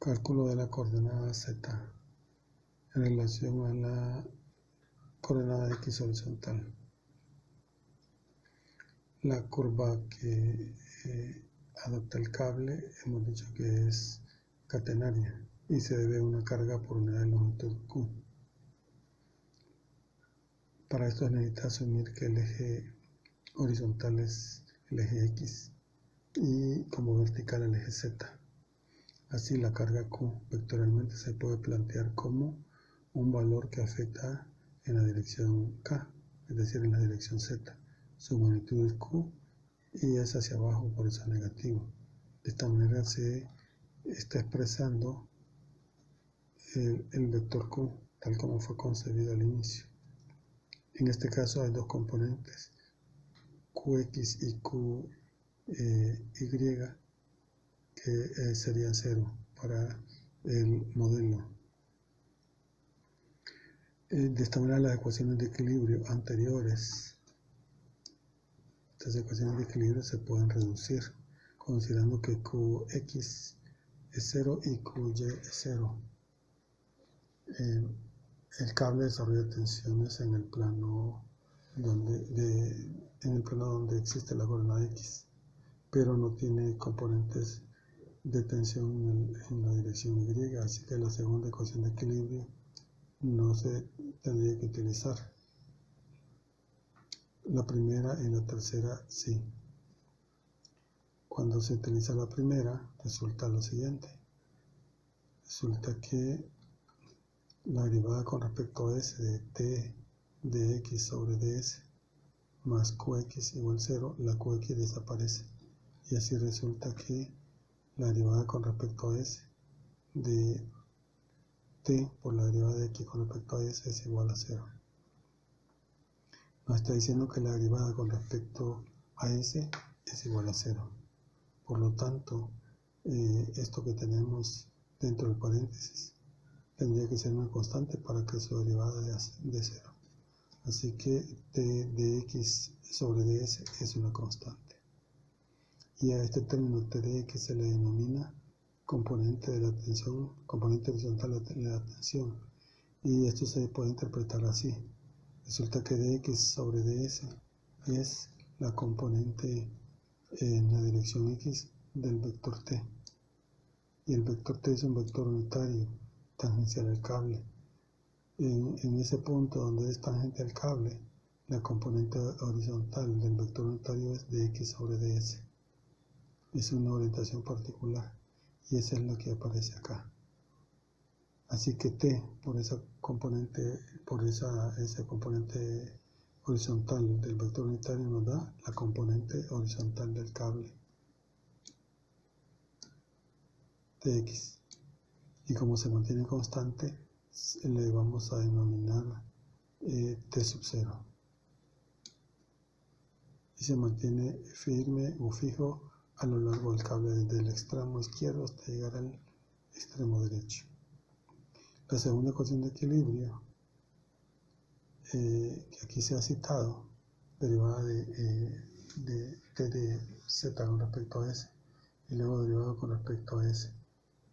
Cálculo de la coordenada z en relación a la coordenada x horizontal. La curva que adopta el cable hemos dicho que es catenaria y se debe a una carga por unidad de longitud Q. Para esto necesita asumir que el eje horizontal es el eje X y como vertical el eje Z. Así la carga Q vectorialmente se puede plantear como un valor que afecta en la dirección K, es decir, en la dirección Z. Su magnitud es Q y es hacia abajo, por eso es negativo. De esta manera se está expresando el vector Q tal como fue concebido al inicio. En este caso hay dos componentes, Qx y Qy, que serían 0 para el modelo. De esta manera las ecuaciones de equilibrio anteriores, estas ecuaciones de equilibrio se pueden reducir considerando que Qx es 0 y Qy es 0. El cable desarrolla tensiones en el plano donde existe la coordenada X, pero no tiene componentes de tensión en la dirección Y, así que la segunda ecuación de equilibrio no se tendría que utilizar. La primera y la tercera sí. Cuando se utiliza la primera, resulta lo siguiente. Resulta que la derivada con respecto a s de t de x sobre ds más qx igual 0, la qx desaparece. Y así resulta que la derivada con respecto a s de t por la derivada de x con respecto a s es igual a 0. Nos está diciendo que la derivada con respecto a s es igual a 0. Por lo tanto, esto que tenemos dentro del paréntesis tendría que ser una constante para que su derivada de 0. Así que t de x sobre ds es una constante. Y a este término t de x se le denomina componente de la tensión, componente horizontal de la tensión. Y esto se puede interpretar así. Resulta que dx sobre ds es la componente en la dirección x del vector t. Y el vector t es un vector unitario tangencial al cable. En ese punto donde es tangente al cable, la componente horizontal del vector unitario es dx sobre ds. Es una orientación particular y esa es la que aparece acá. Así que t por esa componente, ese componente horizontal del vector unitario nos da la componente horizontal del cable dx. Y como se mantiene constante, le vamos a denominar t sub 0. Y se mantiene firme o fijo a lo largo del cable desde el extremo izquierdo hasta llegar al extremo derecho. La segunda ecuación de equilibrio, que aquí se ha citado, derivada de t de z con respecto a s, y luego derivado con respecto a s,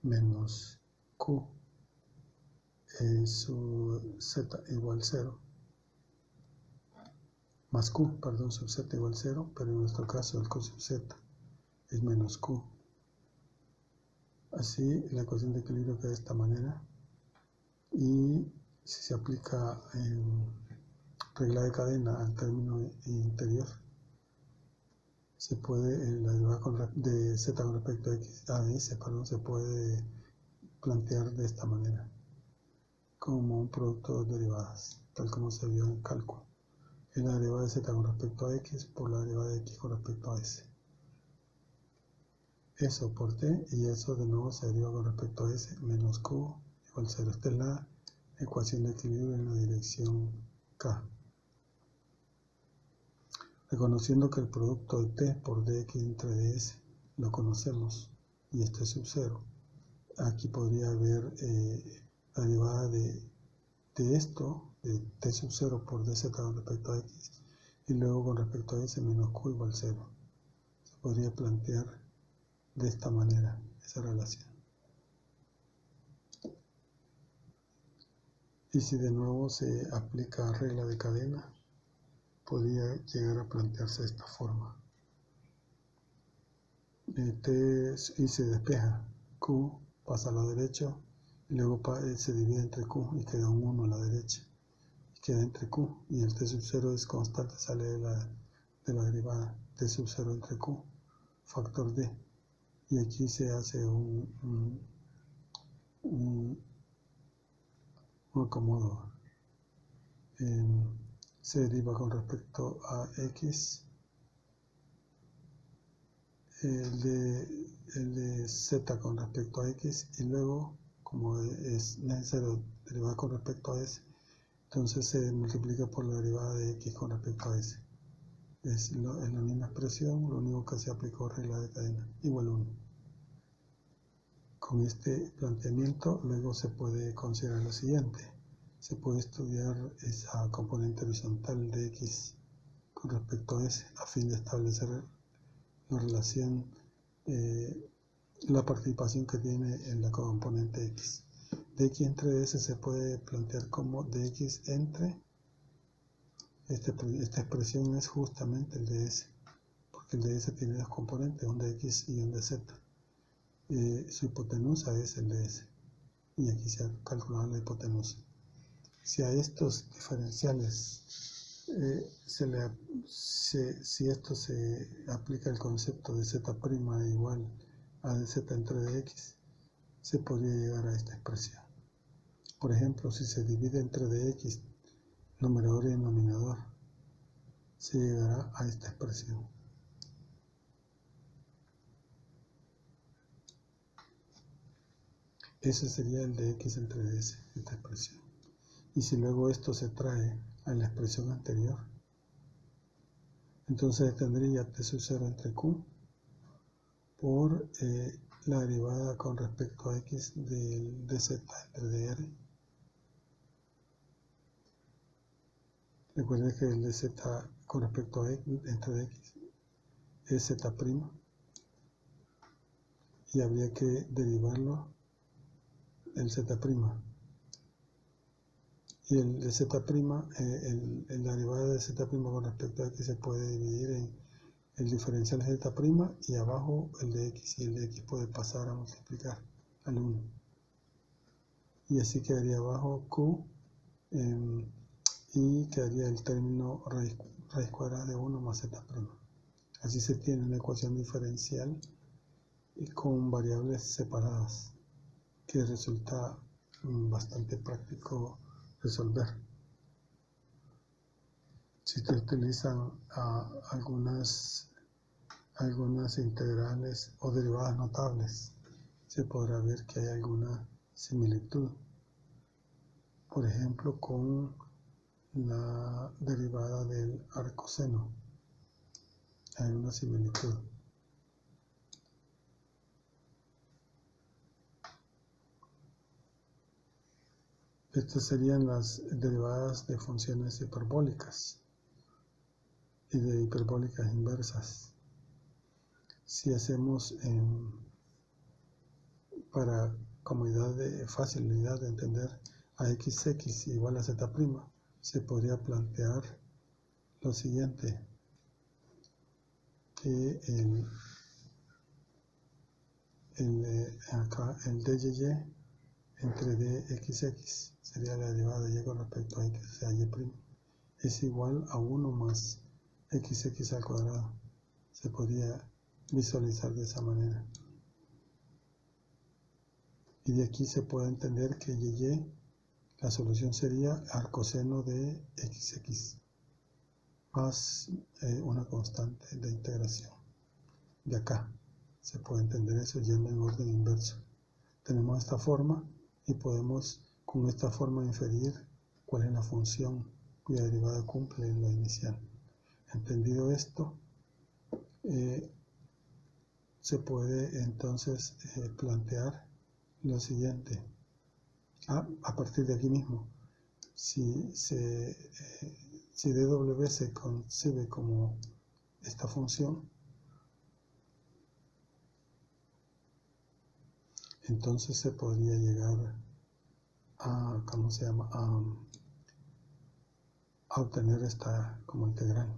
menos q sub z igual 0, más q, perdón, sub z igual 0, pero en nuestro caso el q sub z es menos q. Así la ecuación de equilibrio queda de esta manera, y si se aplica en regla de cadena al término interior, se puede, la derivada de z con respecto a s, se puede plantear de esta manera, como un producto de derivadas, tal como se vio en el cálculo. Es la derivada de z con respecto a x por la derivada de x con respecto a s. Eso por t, y eso de nuevo se deriva con respecto a s, menos q igual 0. Esta es la ecuación de equilibrio en la dirección k. Reconociendo que el producto de t por dx entre ds lo conocemos, y este es sub 0, aquí podría haber la derivada de esto, de t sub 0 por dz con respecto a x, y luego con respecto a s menos q igual 0. Se podría plantear de esta manera esa relación. Y si de nuevo se aplica regla de cadena, podría llegar a plantearse de esta forma. Y se despeja. Q pasa a la derecha y luego se divide entre Q y queda un 1 a la derecha. Y queda entre Q y el T sub 0 es constante, sale de la derivada. T sub 0 entre Q, factor D. Y aquí se hace un acomodo. Se deriva con respecto a X. El de Z con respecto a X, y luego, como es necesario derivar con respecto a S, entonces se multiplica por la derivada de X con respecto a S. Es la misma expresión, lo único que se aplicó regla de cadena, igual 1. Con este planteamiento luego se puede considerar lo siguiente. Se puede estudiar esa componente horizontal de X con respecto a S a fin de establecer la relación, la participación que tiene en la componente X. Dx entre ds se puede plantear como dx entre, esta expresión es justamente el ds, porque el ds tiene dos componentes, un de x y un de z. Su hipotenusa es el ds, y aquí se ha calculado la hipotenusa. Si a estos diferenciales si esto se aplica el concepto de z' igual a dz entre dx, se podría llegar a esta expresión. Por ejemplo, si se divide entre dx, numerador y denominador, se llegará a esta expresión. Ese sería el de x entre ds, esta expresión. Y si luego esto se trae a la expresión anterior, entonces tendría t sub 0 entre q por la derivada con respecto a x del dz entre dr. Recuerden que el dz con respecto a x entre dx es z', y habría que derivarlo el z'. Y el de z', la derivada de z' con respecto a x se puede dividir en el diferencial de z' y abajo el de x, y el de x puede pasar a multiplicar al 1. Y así quedaría abajo q, y quedaría el término raíz cuadrada de 1 más z'. Así se tiene una ecuación diferencial y con variables separadas, que resulta bastante práctico resolver. Si se utilizan algunas integrales o derivadas notables, se podrá ver que hay alguna similitud. Por ejemplo, con la derivada del arcoseno hay una similitud. Estas serían las derivadas de funciones hiperbólicas y de hiperbólicas inversas. Si hacemos para comodidad de facilidad de entender a xx igual a z', se podría plantear lo siguiente, que acá el dy entre dxx sería la derivada de y con respecto a x, o sea, y', es igual a 1 más xx al cuadrado. Se podría visualizar de esa manera. Y de aquí se puede entender que y, la solución sería arcoseno de xx más una constante de integración. De acá se puede entender eso yendo en orden inverso. Tenemos esta forma y podemos con esta forma inferir cuál es la función cuya derivada cumple en lo inicial. Entendido esto, se puede entonces plantear lo siguiente. A partir de aquí mismo, si dw se concibe como esta función, entonces se podría llegar ¿cómo se llama? A obtener esta como integral.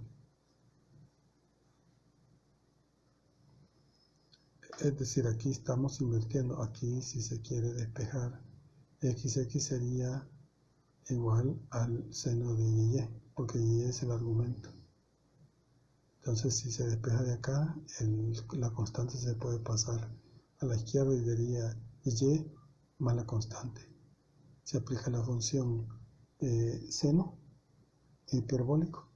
Es decir, aquí estamos invirtiendo. Aquí, si se quiere despejar, xx sería igual al seno de y, porque y es el argumento. Entonces, si se despeja de acá, la constante se puede pasar a la izquierda y daría y más la constante. Se aplica la función seno hiperbólico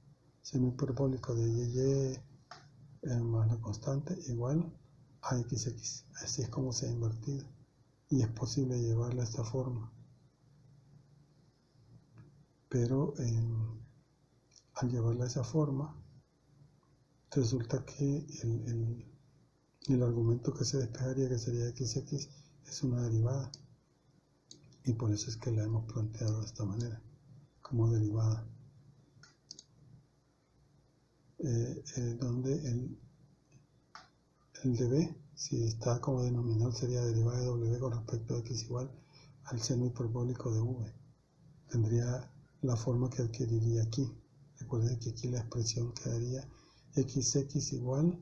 de y más la constante igual a xx. Así es como se ha invertido y es posible llevarla a esta forma, pero al llevarla a esa forma resulta que el argumento que se despejaría, que sería xx, es una derivada, y por eso es que la hemos planteado de esta manera, como derivada, donde el db, si está como denominador, sería derivada de w con respecto a x igual al seno hiperbólico de v. Tendría la forma que adquiriría aquí. Recuerden que aquí la expresión quedaría xx igual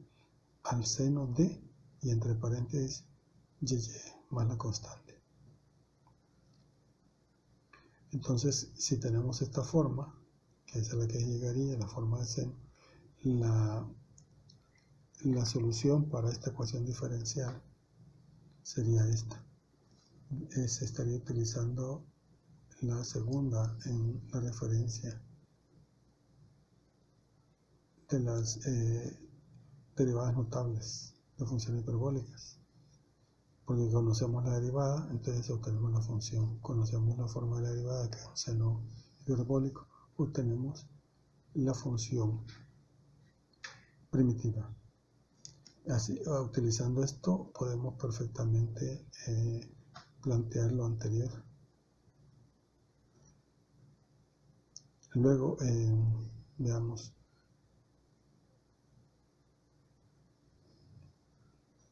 al seno de, y entre paréntesis, y más la constante. Entonces, si tenemos esta forma, que es a la que llegaría, la forma de seno, la solución para esta ecuación diferencial sería esta. Se estaría utilizando la segunda en la referencia de las derivadas notables de funciones hiperbólicas. Porque conocemos la derivada, entonces obtenemos la función. Conocemos la forma de la derivada, que es un seno hiperbólico, obtenemos la función primitiva. Así, utilizando esto, podemos perfectamente plantear lo anterior. Luego, veamos,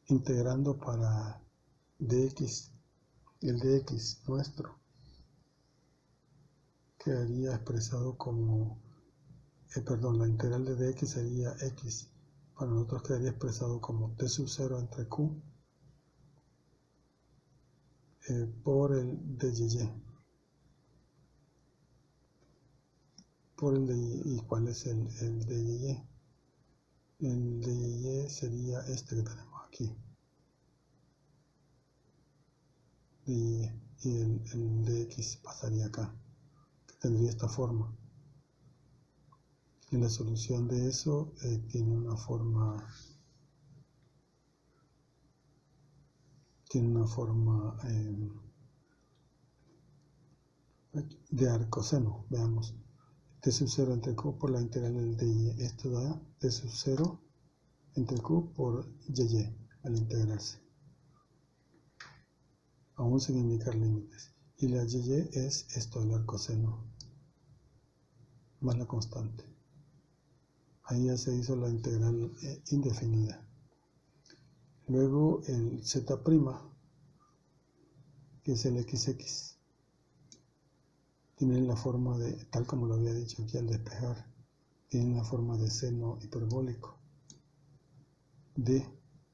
integrando para dx, el dx nuestro quedaría expresado como, la integral de dx sería x, para nosotros quedaría expresado como t sub 0 entre q por el de y. Por el de y, ¿cuál es el de y? El de y sería este que tenemos aquí. Y el de x pasaría acá, que tendría esta forma. Y la solución de eso tiene una forma de arcoseno. Veamos, t sub 0 entre q por la integral del dy. Esto da t sub 0 entre q por y al integrarse, aún sin indicar límites. Y la y es esto, el arcoseno más la constante. Ahí ya se hizo la integral indefinida. Luego el z', que es el xx, tiene la forma de, tal como lo había dicho aquí al despejar, tiene la forma de seno hiperbólico de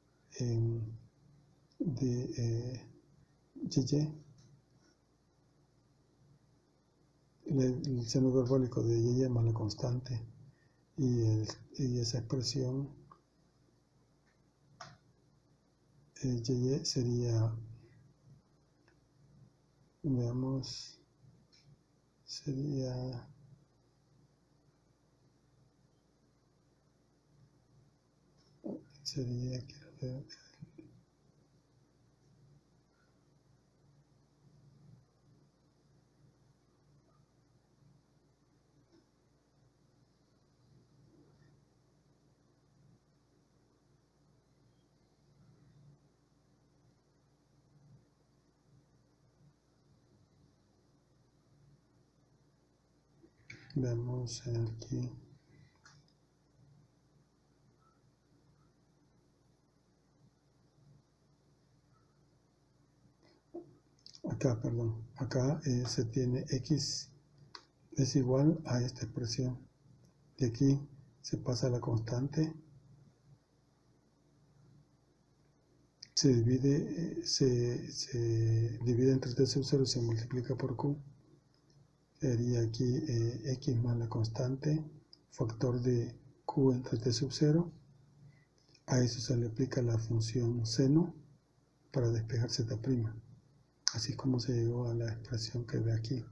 y. El seno hiperbólico de y más la constante, y esa expresión y sería, veamos, sería quiero ver, veamos aquí. acá se tiene x es igual a esta expresión. De aquí se pasa la constante, se divide entre t sub 0 y se multiplica por q. Sería aquí x más la constante, factor de q entre t sub 0. A eso se le aplica la función seno para despejar z'. Así es como se llegó a la expresión que ve aquí.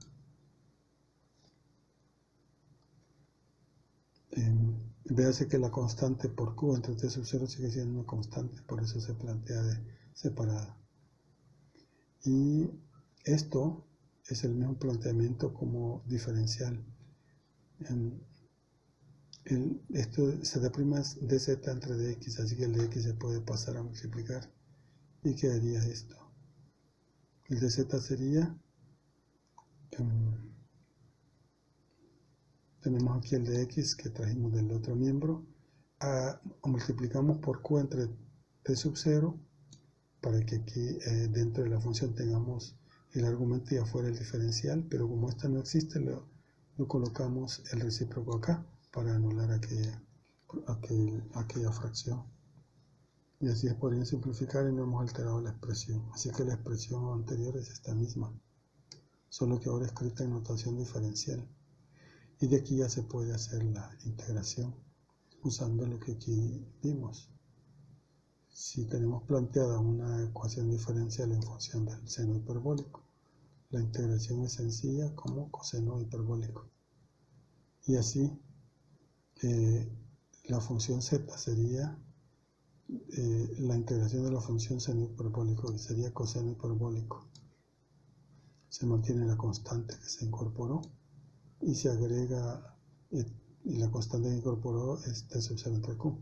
Véase que la constante por q entre t sub 0 sigue siendo una constante, por eso se plantea de separada. Y esto es el mismo planteamiento como diferencial. Esto z' es dz entre dx, así que el dx se puede pasar a multiplicar y quedaría esto. El dz sería, tenemos aquí el dx que trajimos del otro miembro, multiplicamos por q entre t sub 0 para que aquí dentro de la función tengamos el argumento y afuera el diferencial, pero como esta no existe, lo colocamos el recíproco acá para anular aquella fracción. Y así es por simplificar y no hemos alterado la expresión. Así que la expresión anterior es esta misma, solo que ahora escrita en notación diferencial. Y de aquí ya se puede hacer la integración usando lo que aquí vimos. Si tenemos planteada una ecuación diferencial en función del seno hiperbólico, la integración es sencilla como coseno hiperbólico. Y así la función z sería la integración de la función seno hiperbólico, que sería coseno hiperbólico. Se mantiene la constante que se incorporó y se agrega, y la constante que incorporó es t sub 0 entre q.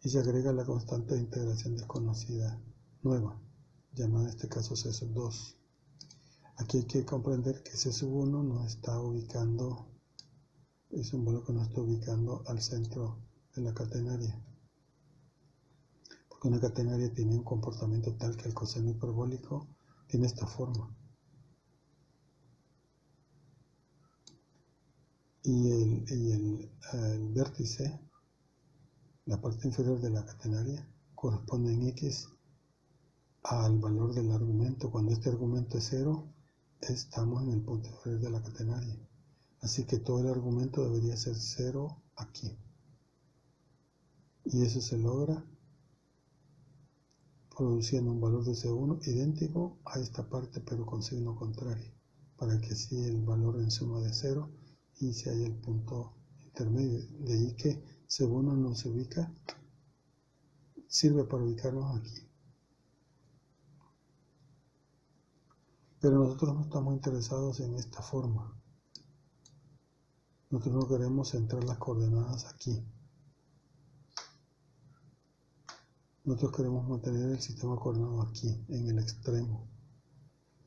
Y se agrega la constante de integración desconocida nueva, llamada en este caso c sub 2. Aquí hay que comprender que c sub 1 nos está ubicando, es un valor que nos está ubicando al centro de la catenaria. Porque una catenaria tiene un comportamiento tal que el coseno hiperbólico tiene esta forma. Y el vértice, la parte inferior de la catenaria, corresponde en x al valor del argumento. Cuando este argumento es 0, estamos en el punto inferior de la catenaria. Así que todo el argumento debería ser 0 aquí. Y eso se logra produciendo un valor de C1 idéntico a esta parte, pero con signo contrario, para que así el valor en suma de 0 y se haya el punto intermedio. De ahí que C1 nos ubica, sirve para ubicarnos aquí. Pero nosotros no estamos interesados en esta forma. Nosotros no queremos centrar las coordenadas aquí. Nosotros queremos mantener el sistema coordenado aquí, en el extremo.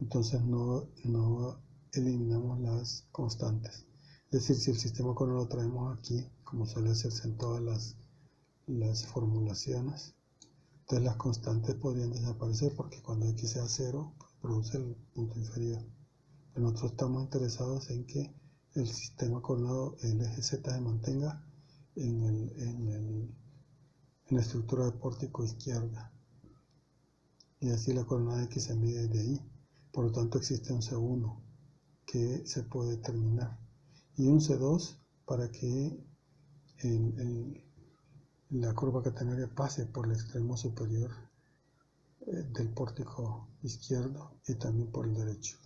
Entonces no eliminamos las constantes. Es decir, si el sistema coordenado lo traemos aquí, como suele hacerse en todas las formulaciones, entonces las constantes podrían desaparecer porque cuando x sea 0, produce el punto inferior. Pero nosotros estamos interesados en que el sistema coordenado, el eje z, se mantenga en la estructura de pórtico izquierda. Y así la coordenada x se mide de ahí. Por lo tanto existe un C1 que se puede determinar. Y un C2 para que la curva catenaria pase por el extremo superior del pórtico izquierdo y también por el derecho.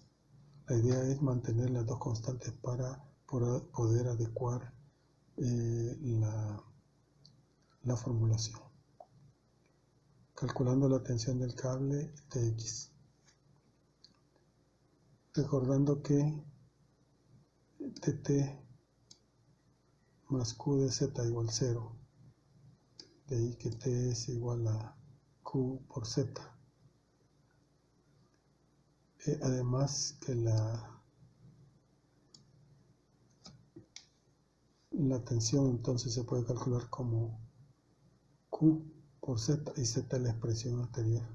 La idea es mantener las dos constantes para poder adecuar la formulación. Calculando la tensión del cable Tx. Recordando que Tt más Q de Z igual 0. De ahí que T es igual a Q por Z. Además que la tensión entonces se puede calcular como Q por Z y Z es la expresión anterior.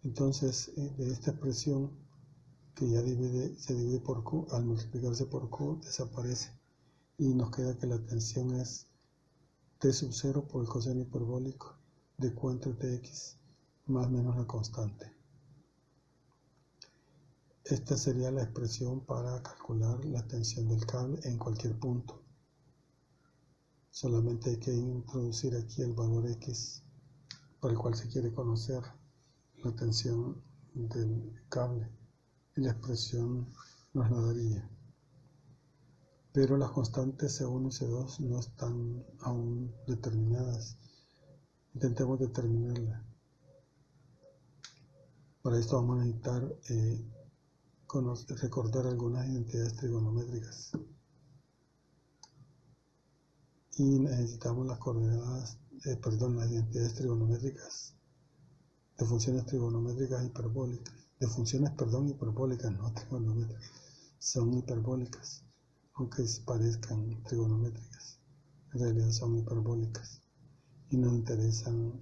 Entonces, de esta expresión que ya se divide por Q, al multiplicarse por Q desaparece y nos queda que la tensión es T sub 0 por el coseno hiperbólico de Q entre Tx más o menos la constante. Esta sería la expresión para calcular la tensión del cable en cualquier punto. Solamente hay que introducir aquí el valor X por el cual se quiere conocer la tensión del cable y la expresión nos la daría. Pero las constantes C1 y C2 no están aún determinadas. Intentemos determinarla. Para esto vamos a necesitar recordar algunas identidades trigonométricas. Y necesitamos las coordenadas, las identidades trigonométricas de funciones trigonométricas hiperbólicas. De funciones, hiperbólicas, no trigonométricas. Son hiperbólicas, aunque parezcan trigonométricas. En realidad son hiperbólicas. Y nos interesan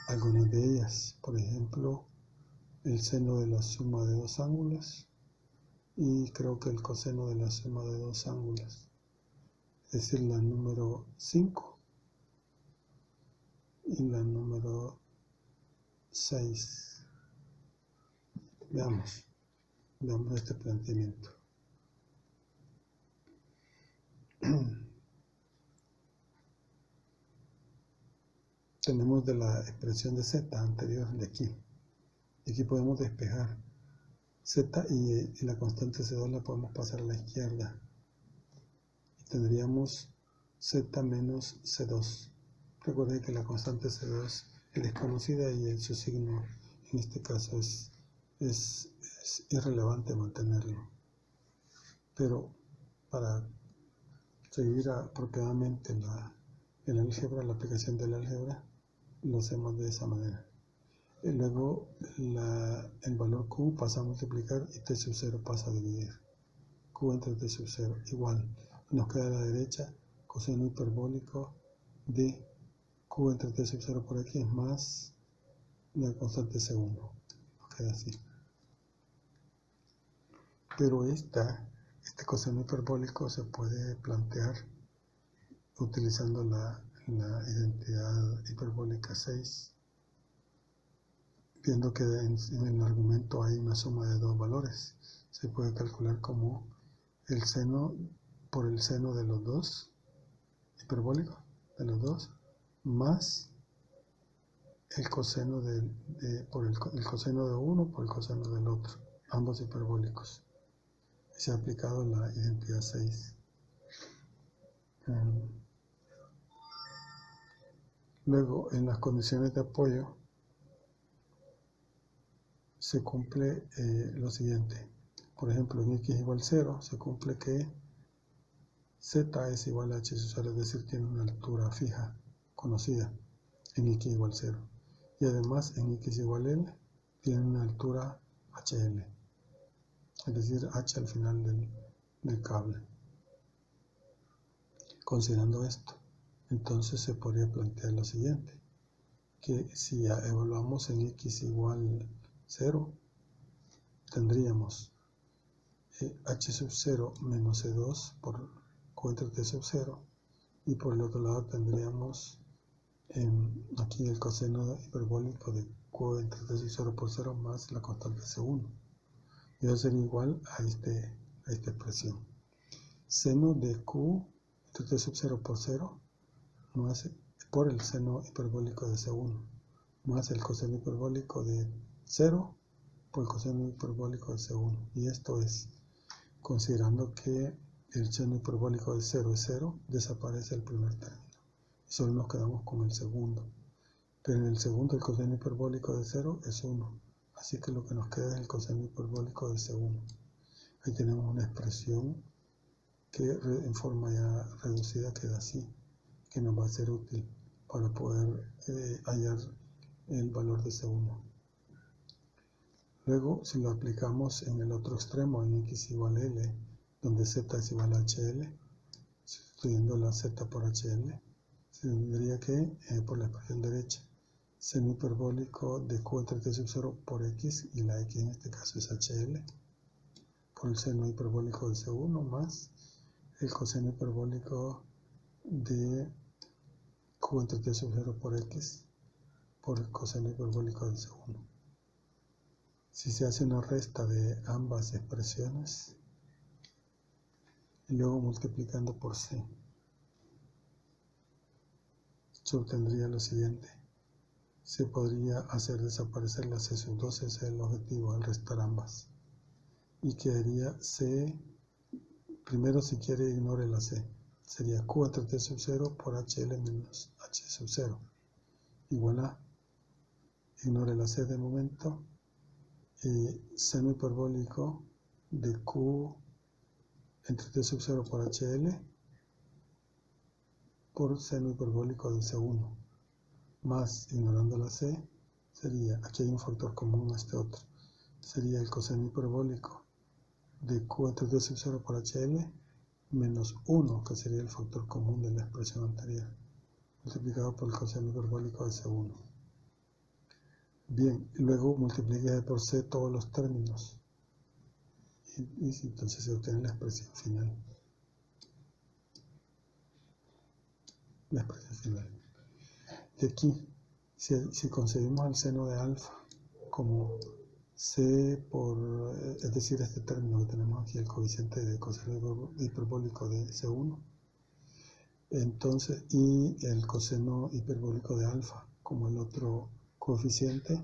algunas de ellas. Por ejemplo, el seno de la suma de dos ángulos y creo que el coseno de la suma de dos ángulos, es decir, la número 5 y la número 6. Veamos este planteamiento. Tenemos de la expresión de z anterior de aquí. Y aquí podemos despejar z y la constante C2 la podemos pasar a la izquierda. Y tendríamos z menos C2. Recuerden que la constante C2 es desconocida y su signo en este caso es irrelevante mantenerlo. Pero para seguir apropiadamente el álgebra, la aplicación del álgebra, lo hacemos de esa manera. Y luego el valor Q pasa a multiplicar y T sub 0 pasa a dividir. Q entre T sub 0 igual. Nos queda a la derecha coseno hiperbólico de Q entre T sub 0 por aquí es más la constante C1. Nos queda así. Pero este coseno hiperbólico se puede plantear utilizando la identidad hiperbólica 6. Viendo que en el argumento hay una suma de dos valores, se puede calcular como el seno por el seno de los dos hiperbólicos, de los dos, más el coseno por el coseno de uno por el coseno del otro, ambos hiperbólicos. Se ha aplicado la identidad 6. Luego, en las condiciones de apoyo, se cumple lo siguiente. Por ejemplo, en x igual 0 se cumple que z es igual a h sub 0, es decir, tiene una altura fija, conocida, en x igual 0. Y además, en x igual l, tiene una altura hl, es decir, h al final del cable. Considerando esto, entonces se podría plantear lo siguiente, que si evaluamos en x igual 0, tendríamos h sub 0 menos c2 por Q entre T sub 0 y por el otro lado tendríamos aquí el coseno hiperbólico de Q entre T sub 0 por 0 más la constante C1 y eso sería igual a esta expresión. Seno de Q entre T sub 0 por 0 más por el seno hiperbólico de C1 más el coseno hiperbólico de 0 por el coseno hiperbólico de C1. Y esto es, considerando que el seno hiperbólico de 0 es 0, desaparece el primer término. Y solo nos quedamos con el segundo. Pero en el segundo el coseno hiperbólico de 0 es 1. Así que lo que nos queda es el coseno hiperbólico de C1. Ahí tenemos una expresión que en forma ya reducida queda así, que nos va a ser útil para poder hallar el valor de C1. Luego, si lo aplicamos en el otro extremo, en x igual a l, donde z es igual a hl, sustituyendo la z por hl, se tendría que, por la expresión derecha, seno hiperbólico de Q entre T sub 0 por X, y la X en este caso es HL, por el seno hiperbólico de C1 más el coseno hiperbólico de Q entre T sub 0 por X por el coseno hiperbólico de C1. Si se hace una resta de ambas expresiones y luego multiplicando por C, se obtendría lo siguiente. Se podría hacer desaparecer la C sub 2, ese es el objetivo, al restar ambas. Y quedaría C, primero si quiere ignore la C, sería Q entre T sub 0 por HL menos H sub 0, igual a, ignore la C de momento, y seno hiperbólico de Q entre T sub 0 por HL por seno hiperbólico de C1, más, ignorando la C, sería, aquí hay un factor común a este otro, sería el coseno hiperbólico de Q entre T sub 0 por HL menos 1, que sería el factor común de la expresión anterior, multiplicado por el coseno hiperbólico de C1. Bien, luego multiplique por C todos los términos y entonces se obtiene la expresión final. La expresión final. De aquí, si concebimos el seno de alfa como C por, es decir, este término que tenemos aquí, el coeficiente de coseno hiperbólico de C1, entonces, y el coseno hiperbólico de alfa como el otro coeficiente,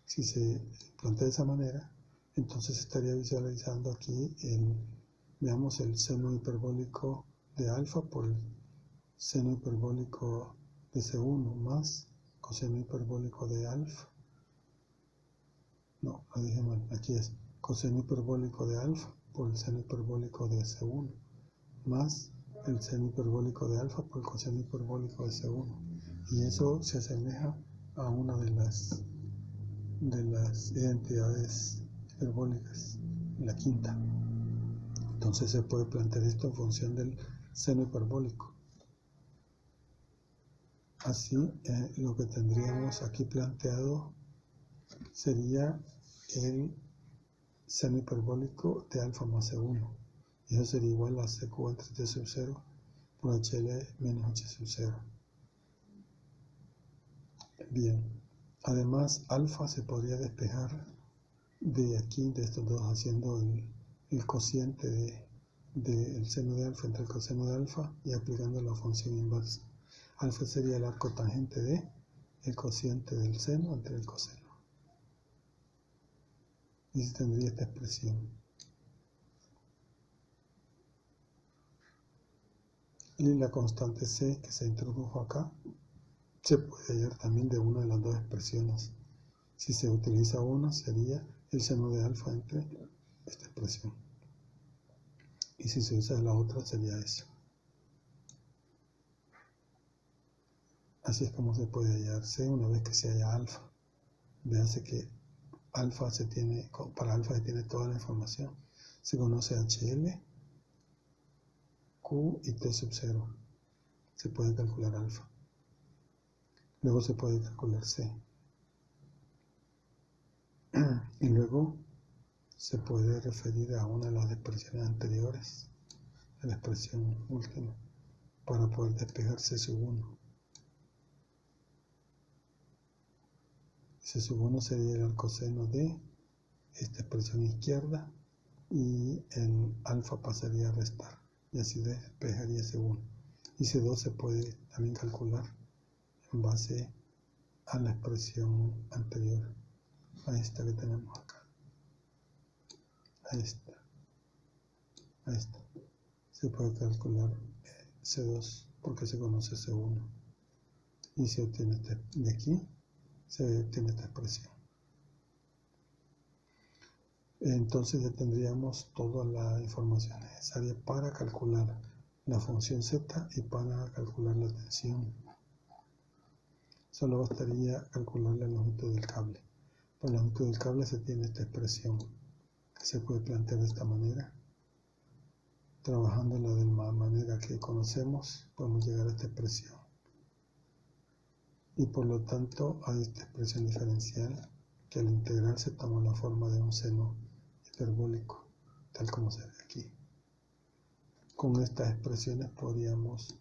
si se plantea de esa manera, entonces estaría visualizando aquí veamos el seno hiperbólico de alfa por el seno hiperbólico de C1 más coseno hiperbólico de alfa. No, lo dije mal, aquí es coseno hiperbólico de alfa por el seno hiperbólico de C1 más el seno hiperbólico de alfa por el coseno hiperbólico de C1. Y eso se asemeja a una de las identidades hiperbólicas, la quinta. Entonces se puede plantear esto en función del seno hiperbólico. Así, lo que tendríamos aquí planteado sería el seno hiperbólico de alfa más C1. Y eso sería igual a CQ entre T sub 0 por HL menos H sub 0. Bien, además alfa se podría despejar de aquí, de estos dos, haciendo el cociente del seno de alfa entre el coseno de alfa y aplicando la función inversa. Alfa sería el arco tangente de el cociente del seno entre el coseno. Y se tendría esta expresión. Y la constante C que se introdujo acá se puede hallar también de una de las dos expresiones. Si se utiliza una, sería el seno de alfa entre esta expresión. Y si se usa la otra, sería eso. Así es como se puede hallar C una vez que se halla alfa. Véase que alfa para alfa se tiene toda la información. Se conoce HL, Q y T sub 0. Se puede calcular alfa. Luego se puede calcular C. Y luego se puede referir a una de las expresiones anteriores, a la expresión última, para poder despejar C sub 1. C sub 1 sería el coseno de esta expresión izquierda y el alfa pasaría a restar y así despejaría C1. Y C2 se puede también calcular en base a la expresión anterior, a esta que tenemos acá, a esta. Se puede calcular C2 porque se conoce C1 y se obtiene de aquí, se obtiene esta expresión. Entonces ya tendríamos toda la información necesaria para calcular la función z y para calcular la tensión. Solo bastaría calcular la longitud del cable. Por la longitud del cable se tiene esta expresión que se puede plantear de esta manera. Trabajándola de la manera que conocemos, podemos llegar a esta expresión. y por lo tanto a esta expresión diferencial que al integrarse toma la forma de un seno hiperbólico, tal como se ve aquí. Con estas expresiones podríamos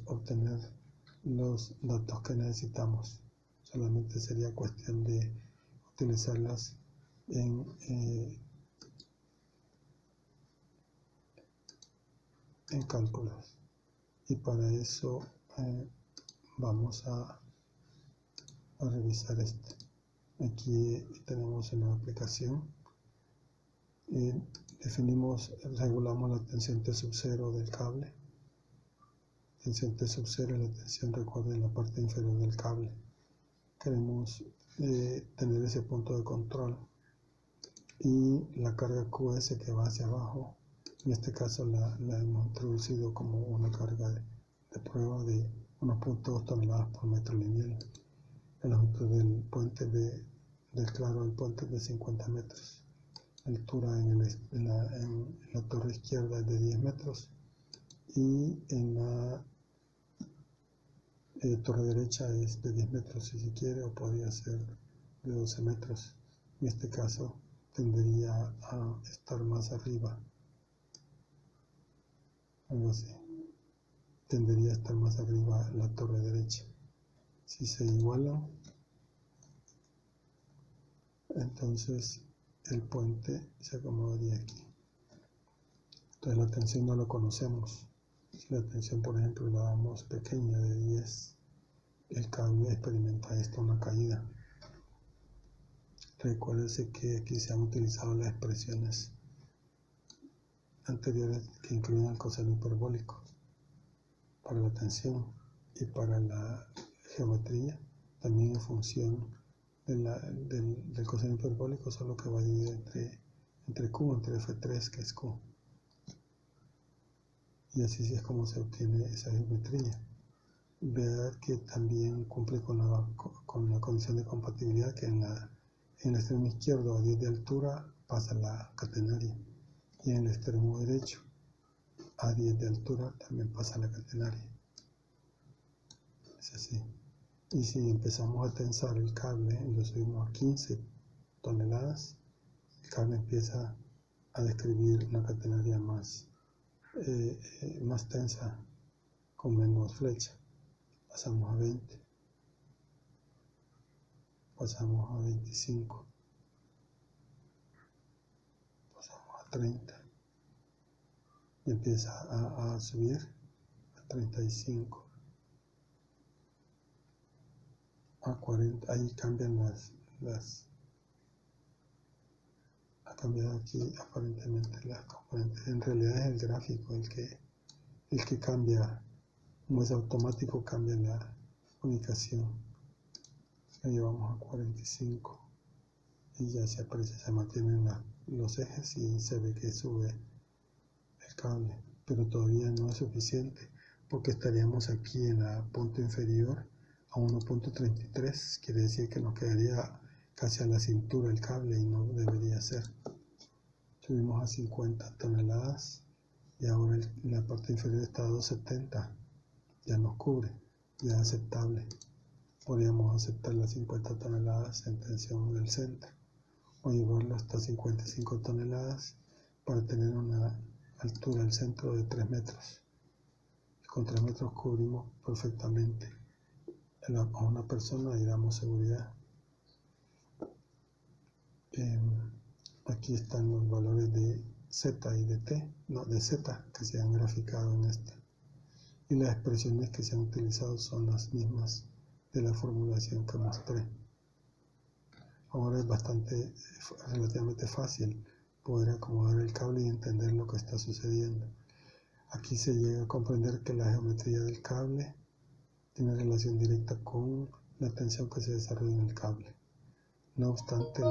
obtener los datos que necesitamos. Solamente sería cuestión de utilizarlas en cálculos, y para eso vamos a revisar esto. Aquí tenemos una aplicación y regulamos la tensión T sub 0 del cable. Tensión T sub 0 es la tensión, recuerden, en la parte inferior del cable. Queremos tener ese punto de control, y la carga QS que va hacia abajo, en este caso la hemos introducido como una carga de prueba de 1.2 toneladas por metro lineal. La longitud del puente del claro del puente es de 50 metros. La altura en la torre izquierda es de 10 metros y en la torre derecha es de 10 metros si se quiere, o podría ser de 12 metros. En este caso tendería a estar más arriba, algo así. Tendería a estar más arriba la torre derecha. Si se igualan, entonces el puente se acomodaría aquí. Entonces la tensión no lo conocemos. Si la tensión, por ejemplo, la damos pequeña, de 10, el cable experimenta una caída. Recuérdense que aquí se han utilizado las expresiones anteriores que incluyen el coseno hiperbólico para la tensión y para la geometría, también en función del coseno hiperbólico, solo que va dividido entre Q, entre F3, que es Q. Y así es como se obtiene esa geometría. Vean que también cumple con la condición de compatibilidad, que en el extremo izquierdo a 10 de altura pasa la catenaria, y en el extremo derecho a 10 de altura también pasa la catenaria. Es así. Y si empezamos a tensar el cable y lo subimos a 15 toneladas, el cable empieza a describir una catenaria más tensa, con menos flecha. Pasamos a 20, pasamos a 25, pasamos a 30, y empieza a subir a 35, a 40. Ahí cambian ha cambiado aquí aparentemente las componentes. En realidad es el gráfico el que cambia. Como es automático, cambia la ubicación. Lo llevamos a 45 y ya se aprecia, se mantienen los ejes y se ve que sube el cable, pero todavía no es suficiente, porque estaríamos aquí en el punto inferior a 1.33, quiere decir que nos quedaría casi a la cintura el cable, y no debería ser. Subimos a 50 toneladas y ahora la parte inferior está a 270, ya nos cubre, ya es aceptable. Podríamos aceptar las 50 toneladas en tensión en el centro, o llevarlo hasta 55 toneladas para tener una altura del centro de 3 metros. Con 3 metros cubrimos perfectamente a una persona y damos seguridad. Aquí están los valores de Z y de T, no, de Z, que se han graficado en esta. Y las expresiones que se han utilizado son las mismas de la formulación que mostré. Ahora es relativamente fácil poder acomodar el cable y entender lo que está sucediendo. Aquí se llega a comprender que la geometría del cable tiene relación directa con la tensión que se desarrolla en el cable. No obstante,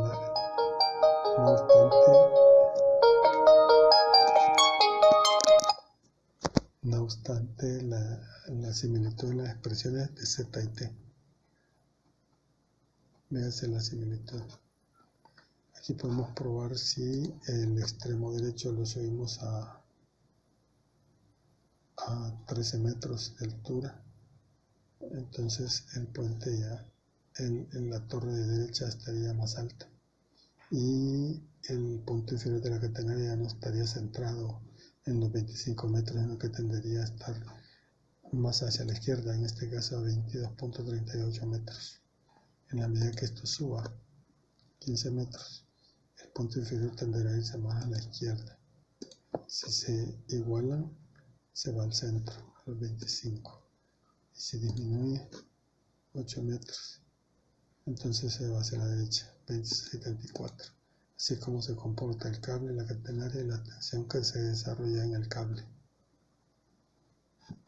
la similitud de las expresiones de Z y T. Véase la similitud. Aquí podemos probar si el extremo derecho lo subimos a 13 metros de altura. entonces el puente ya en la torre de derecha estaría más alta y el punto inferior de la catenaria ya no estaría centrado en los 25 metros, sino que tendería a estar más hacia la izquierda, en este caso a 22.38 metros. En la medida que esto suba 15 metros, el punto inferior tenderá a irse más a la izquierda. Si se igualan, se va al centro, a los 25. Y si disminuye 8 metros, entonces se va hacia la derecha, 26.74. Así es como se comporta el cable, la catenaria y la tensión que se desarrolla en el cable.